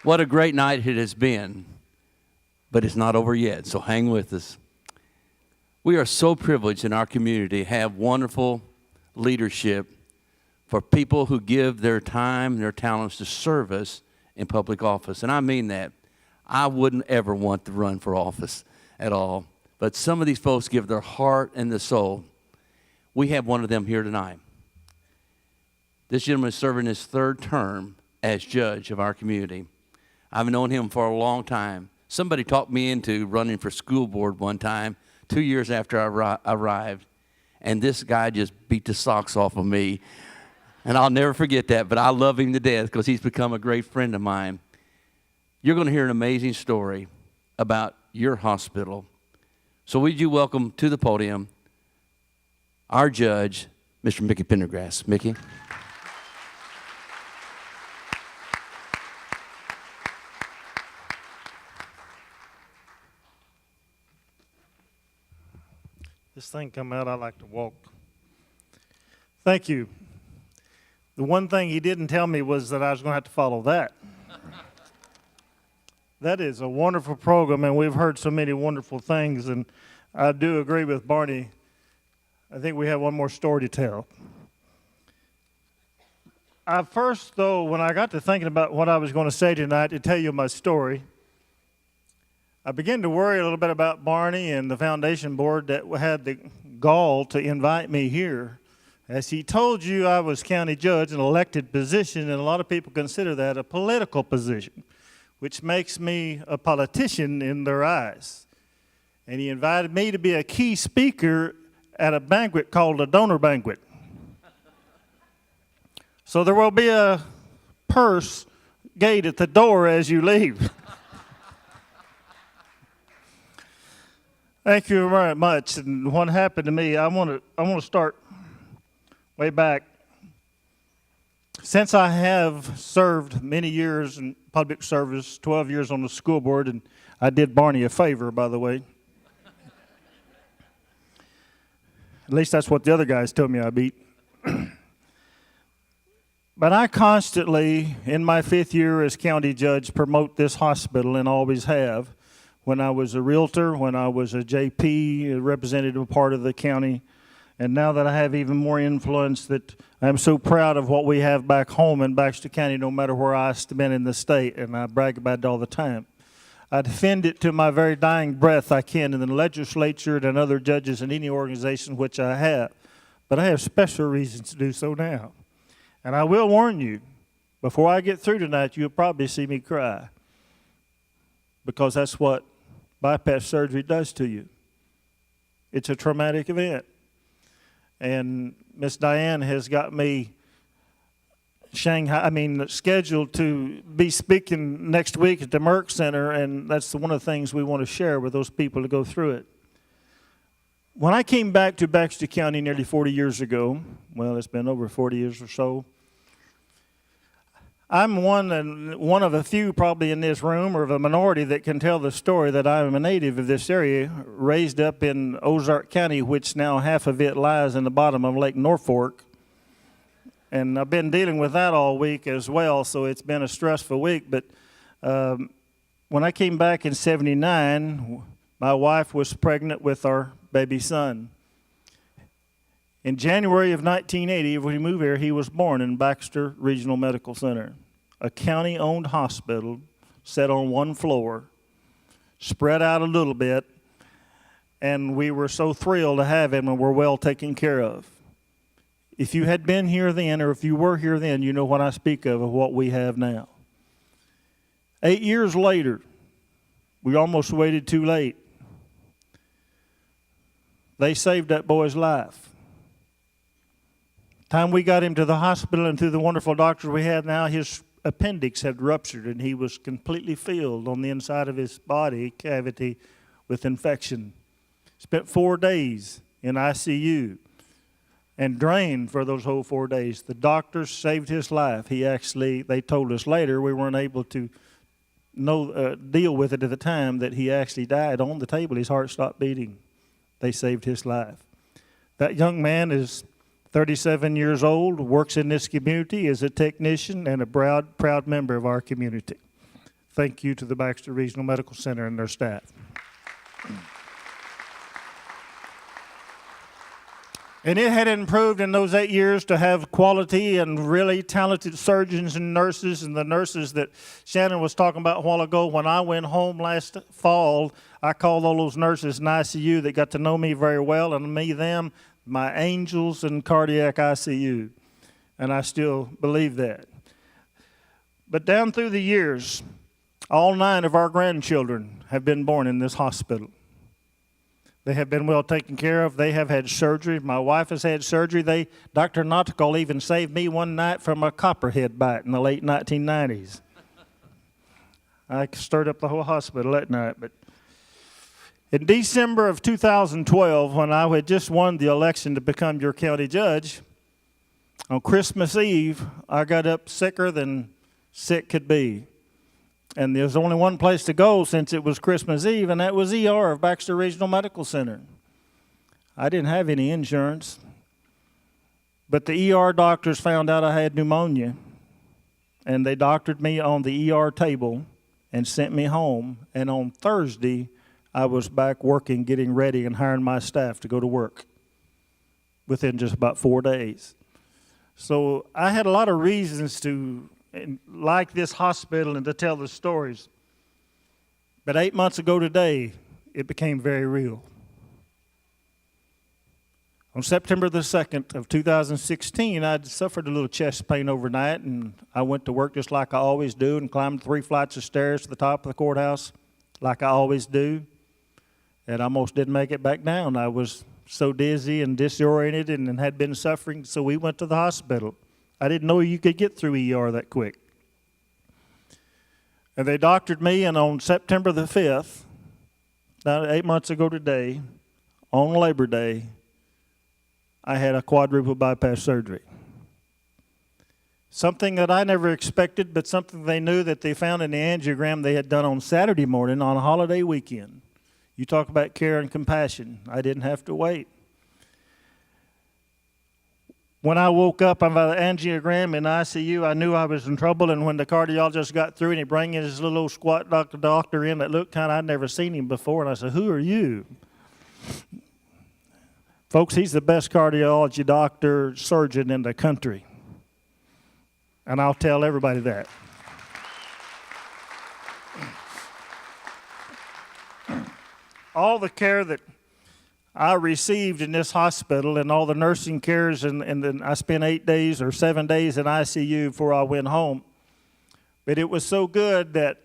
What a great night it has been, but it's not over yet, so hang with us. We are so privileged in our community to have wonderful leadership for people who give their time and their talents to service in public office. And I mean that. I wouldn't ever want to run for office at all, but some of these folks give their heart and their soul. We have one of them here tonight. This gentleman is serving his third term as judge of our community. I've known him for a long time. Somebody talked me into running for school board one time, 2 years after I arrived, and this guy just beat the socks off of me. And I'll never forget that, but I love him to death because he's become a great friend of mine. You're going to hear an amazing story about your hospital. So would you welcome to the podium our judge, Mr. Mickey Pendergrass. Mickey. This thing come out, I like to walk. Thank you. The one thing he didn't tell me was that I was going to have to follow that. That is a wonderful program, and we've heard so many wonderful things, and I do agree with Barney. I think we have one more story to tell. First, though, when I got to thinking about what I was going to say tonight to tell you my story, I began to worry a little bit about Barney and the foundation board that had the gall to invite me here. As he told you, I was county judge, an elected position, and a lot of people consider that a political position, which makes me a politician in their eyes. And he invited me to be a key speaker at a banquet called a donor banquet. So there will be a purse gate at the door as you leave. Thank you very much. And what happened to me, I want to start way back. Since I have served many years in public service, 12 years on the school board, and I did Barney a favor, by the way. At least that's what the other guys told me I beat. But I constantly, in my 5th year as county judge, promote this hospital and always have. When I was a realtor, when I was a JP, a representative part of the county, and now that I have even more influence, that I'm so proud of what we have back home in Baxter County, no matter where I've been in the state, and I brag about it all the time. I defend it to my very dying breath I can in the legislature and other judges in any organization which I have. But I have special reasons to do so now. And I will warn you, before I get through tonight, you'll probably see me cry. Because that's what bypass surgery does to you. It's a traumatic event. And Miss Diane has got me scheduled to be speaking next week at the Mruk Center, and that's one of the things we want to share with those people to go through it. When I came back to Baxter County nearly 40 years ago, well, it's been over 40 years or so, I'm one of a few probably in this room, or of a minority, that can tell the story that I'm a native of this area, raised up in Ozark County, which now half of it lies in the bottom of Lake Norfolk. And I've been dealing with that all week as well, so it's been a stressful week. But when I came back in '79, my wife was pregnant with our baby son. In January of 1980, when we moved here, he was born in Baxter Regional Medical Center, a county-owned hospital set on one floor, spread out a little bit, and we were so thrilled to have him and were well taken care of. If you had been here then, or if you were here then, you know what I speak of what we have now. 8 years later, we almost waited too late. They saved that boy's life. Time we got him to the hospital and through the wonderful doctors we had now, his appendix had ruptured and he was completely filled on the inside of his body cavity with infection. Spent 4 days in ICU and drained for those whole 4 days. The doctors saved his life. They told us later, we weren't able to deal with it at the time, that he actually died on the table. His heart stopped beating. They saved his life. That young man is 37 years old, works in this community as a technician and a proud member of our community. Thank you to the Baxter Regional Medical Center and their staff. And it had improved in those 8 years to have quality and really talented surgeons and nurses, and the nurses that Shannon was talking about a while ago. When I went home last fall, I called all those nurses in ICU that got to know me very well, and me, them, my angels in cardiac ICU. And I still believe that. But down through the years, all 9 of our grandchildren have been born in this hospital. They have been well taken care of. They have had surgery. My wife has had surgery. Dr. Nautical even saved me one night from a copperhead bite in the late 1990s. I stirred up the whole hospital that night. But in December of 2012, when I had just won the election to become your county judge, on Christmas Eve, I got up sicker than sick could be. And there was only one place to go since it was Christmas Eve, and that was ER of Baxter Regional Medical Center. I didn't have any insurance, but the ER doctors found out I had pneumonia, and they doctored me on the ER table and sent me home. And on Thursday, I was back working, getting ready, and hiring my staff to go to work within just about 4 days. So I had a lot of reasons to like this hospital and to tell the stories. But 8 months ago today, it became very real. On September the 2nd of 2016, I'd suffered a little chest pain overnight, and I went to work just like I always do and climbed 3 flights of stairs to the top of the courthouse like I always do, and I almost didn't make it back down. I was so dizzy and disoriented and had been suffering, so we went to the hospital. I didn't know you could get through ER that quick. And they doctored me, and on September the 5th, now 8 months ago today, on Labor Day, I had a quadruple bypass surgery. Something that I never expected, but something they knew that they found in the angiogram they had done on Saturday morning on a holiday weekend. You talk about care and compassion. I didn't have to wait. When I woke up on the angiogram in ICU, I knew I was in trouble, and when the cardiologist got through and he brought his little old squat doctor in that looked kind of, I'd never seen him before, and I said, "Who are you?" Folks, he's the best cardiology doctor, surgeon in the country. And I'll tell everybody that. All the care that I received in this hospital and all the nursing cares, and then I spent 8 days or 7 days in ICU before I went home. But it was so good that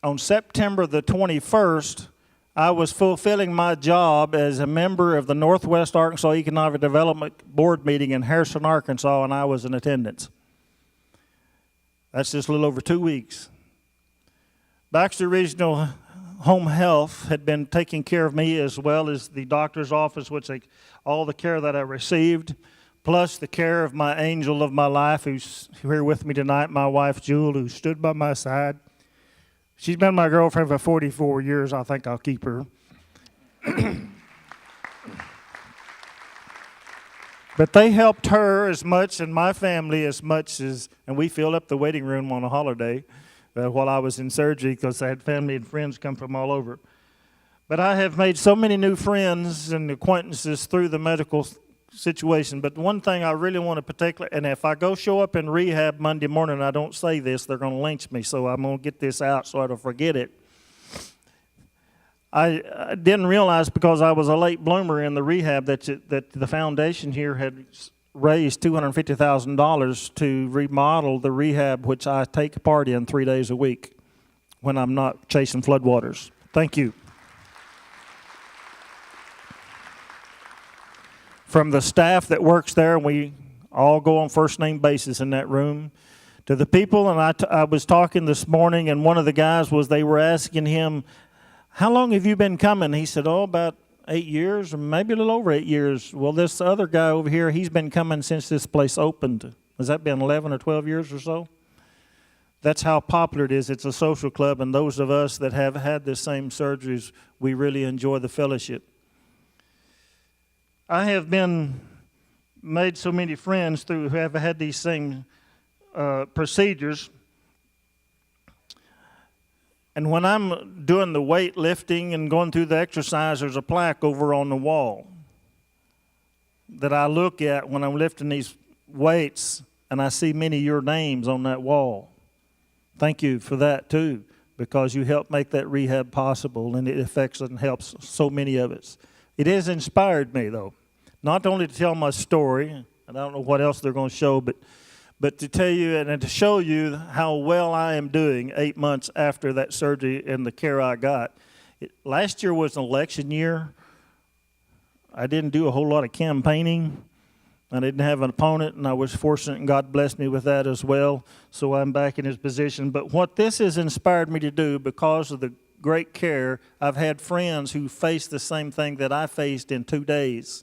on September the 21st, I was fulfilling my job as a member of the Northwest Arkansas Economic Development Board meeting in Harrison, Arkansas, and I was in attendance. That's just a little over 2 weeks. Baxter Regional Home Health had been taking care of me, as well as the doctor's office, all the care that I received, plus the care of my angel of my life, who's here with me tonight, my wife Jewel, who stood by my side. She's been my girlfriend for 44 years. I think I'll keep her. But they helped her as much and my family as much as, and we filled up the waiting room on a holiday while I was in surgery, because I had family and friends come from all over. But I have made so many new friends and acquaintances through the medical situation. But one thing I really want to particularly, and if I go show up in rehab Monday morning and I don't say this, they're going to lynch me, so I'm going to get this out so I don't forget it. I didn't realize, because I was a late bloomer in the rehab, that the foundation here had raised $250,000 to remodel the rehab, which I take part in 3 days a week when I'm not chasing floodwaters. Thank you. From the staff that works there, and we all go on first name basis in that room, to the people, and I was talking this morning, and one of the guys they were asking him, "How long have you been coming?" He said, "Oh, about 8 years, or maybe a little over 8 years. Well, this other guy over here, he's been coming since this place opened. Has that been 11 or 12 years or so? That's how popular it is. It's a social club, and those of us that have had the same surgeries, we really enjoy the fellowship. I have made so many friends who have had these same procedures. And when I'm doing the weight lifting and going through the exercise, there's a plaque over on the wall that I look at when I'm lifting these weights, and I see many of your names on that wall. Thank you for that too, because you helped make that rehab possible, and it affects and helps so many of us. It has inspired me, though, not only to tell my story, and I don't know what else they're going to show, but to tell you and to show you how well I am doing 8 months after that surgery and the care I got. Last year was an election year. I didn't do a whole lot of campaigning. I didn't have an opponent, and I was fortunate, and God blessed me with that as well, so I'm back in his position. But what this has inspired me to do, because of the great care, I've had friends who faced the same thing that I faced in 2 days.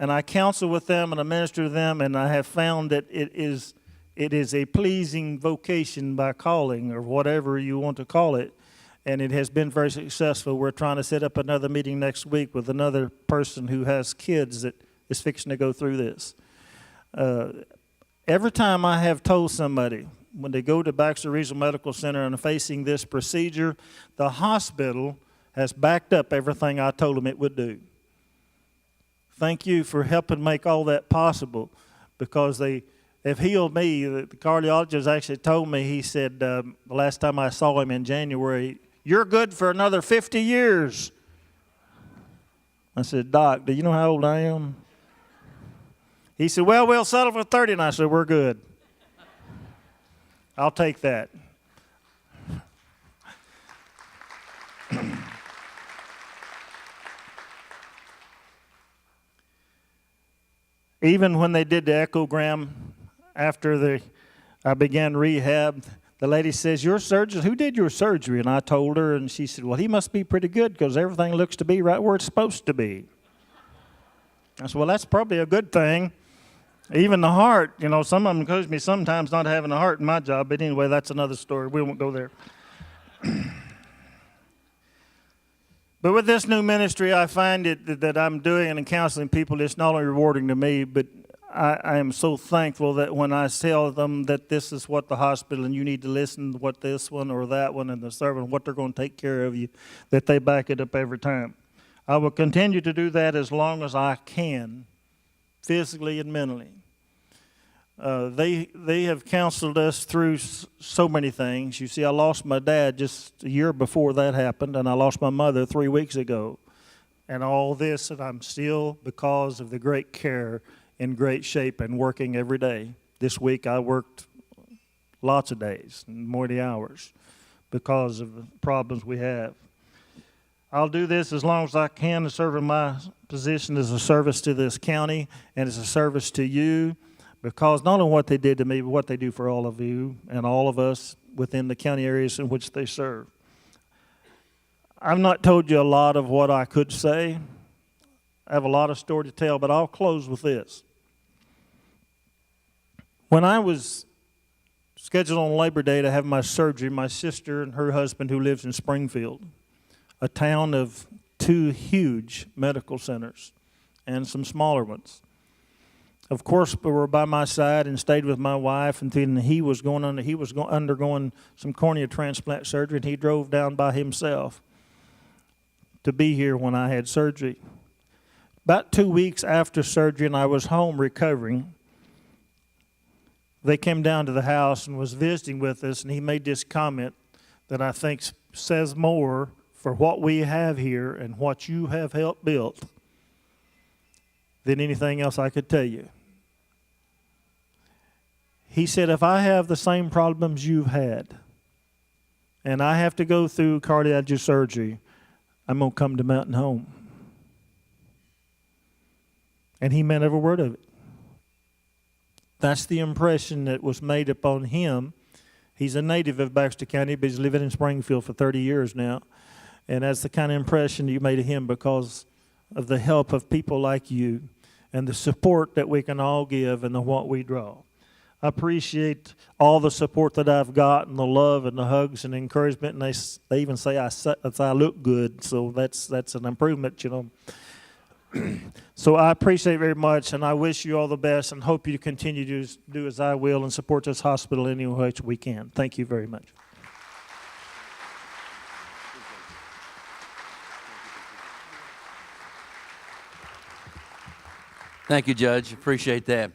And I counsel with them and I minister to them, and I have found that it is a pleasing vocation by calling, or whatever you want to call it, and it has been very successful. We're trying to set up another meeting next week with another person who has kids that is fixing to go through this. Every time I have told somebody, when they go to Baxter Regional Medical Center and are facing this procedure, the hospital has backed up everything I told them it would do. Thank you for helping make all that possible, because they have healed me. The cardiologist actually told me, he said, the last time I saw him in January, "You're good for another 50 years. I said, "Doc, do you know how old I am?" He said, "Well, we'll settle for 30. And I said, "We're good. I'll take that." Even when they did the echogram after I began rehab, the lady says, "Your surgeon, who did your surgery?" And I told her, and she said, "Well, he must be pretty good, because everything looks to be right where it's supposed to be." I said, "Well, that's probably a good thing." Even the heart, some of them accuse me sometimes not having a heart in my job, but anyway, that's another story. We won't go there. But with this new ministry, I find that I'm doing and counseling people, it's not only rewarding to me, but I am so thankful that when I tell them that this is what the hospital, and you need to listen to what this one or that one and the servant, what they're going to take care of you, that they back it up every time. I will continue to do that as long as I can, physically and mentally. They have counseled us through so many things. You see, I lost my dad just a year before that happened, and I lost my mother 3 weeks ago. And all this, and I'm still, because of the great care, in great shape and working every day. This week I worked lots of days and more than hours because of the problems we have. I'll do this as long as I can to serve in my position as a service to this county and as a service to you, because not only what they did to me, but what they do for all of you and all of us within the county areas in which they serve. I've not told you a lot of what I could say. I have a lot of story to tell, but I'll close with this. When I was scheduled on Labor Day to have my surgery, my sister and her husband, who lives in Springfield, a town of 2 huge medical centers and some smaller ones, of course, were by my side and stayed with my wife, and then he was undergoing some cornea transplant surgery, and he drove down by himself to be here when I had surgery. About 2 weeks after surgery, and I was home recovering, they came down to the house and was visiting with us, and he made this comment that I think says more for what we have here and what you have helped build than anything else I could tell you. He said, "If I have the same problems you've had, and I have to go through cardiac surgery, I'm going to come to Mountain Home." And he meant every word of it. That's the impression that was made upon him. He's a native of Baxter County, but he's living in Springfield for 30 years now. And that's the kind of impression you made of him because of the help of people like you and the support that we can all give and the what we draw. I appreciate all the support that I've got and the love and the hugs and encouragement. And they even say I look good, so that's an improvement, So I appreciate it very much, and I wish you all the best and hope you continue to do as I will and support this hospital any way we can. Thank you very much. Thank you, Judge. Appreciate that.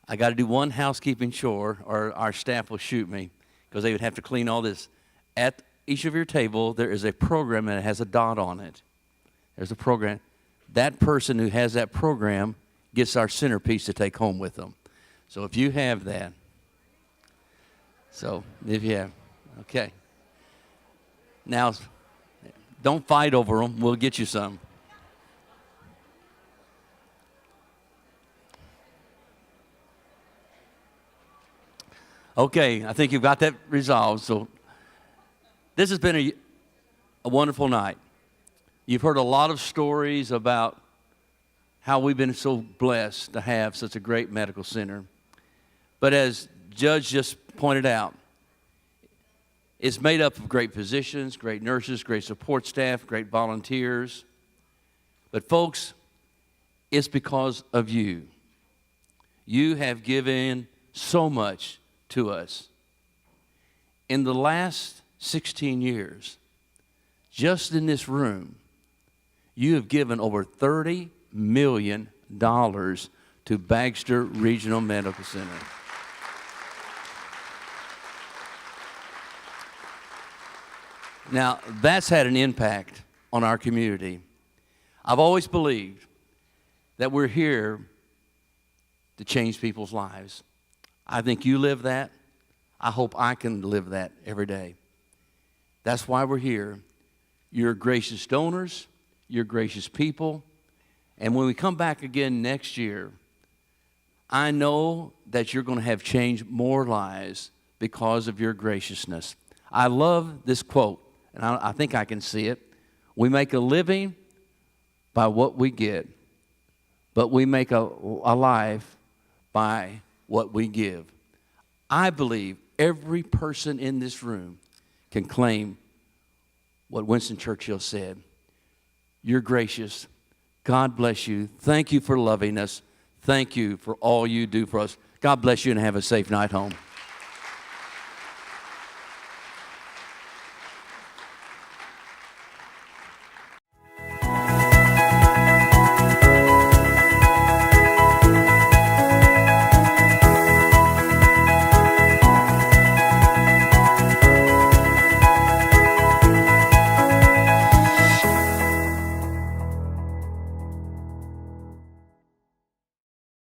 I got to do one housekeeping chore, or our staff will shoot me, because they would have to clean all this. At each of your table, there is a program that has a dot on it. There's a program. That person who has that program gets our centerpiece to take home with them. So if you have that, okay. Now, don't fight over them. We'll get you some. Okay, I think you've got that resolved. So this has been a wonderful night. You've heard a lot of stories about how we've been so blessed to have such a great medical center. But as Judge just pointed out, it's made up of great physicians, great nurses, great support staff, great volunteers. But folks, it's because of you. You have given so much to us. In the last 16 years, just in this room, you have given over $30 million to Baxter Regional Medical Center. Now, that's had an impact on our community. I've always believed that we're here to change people's lives. I think you live that. I hope I can live that every day. That's why we're here. You're gracious donors. You're gracious people. And when we come back again next year, I know that you're going to have changed more lives because of your graciousness. I love this quote, and I think I can see it. We make a living by what we get, but we make a life by what we give. I believe every person in this room can claim what Winston Churchill said. You're gracious. God bless you. Thank you for loving us. Thank you for all you do for us. God bless you and have a safe night home.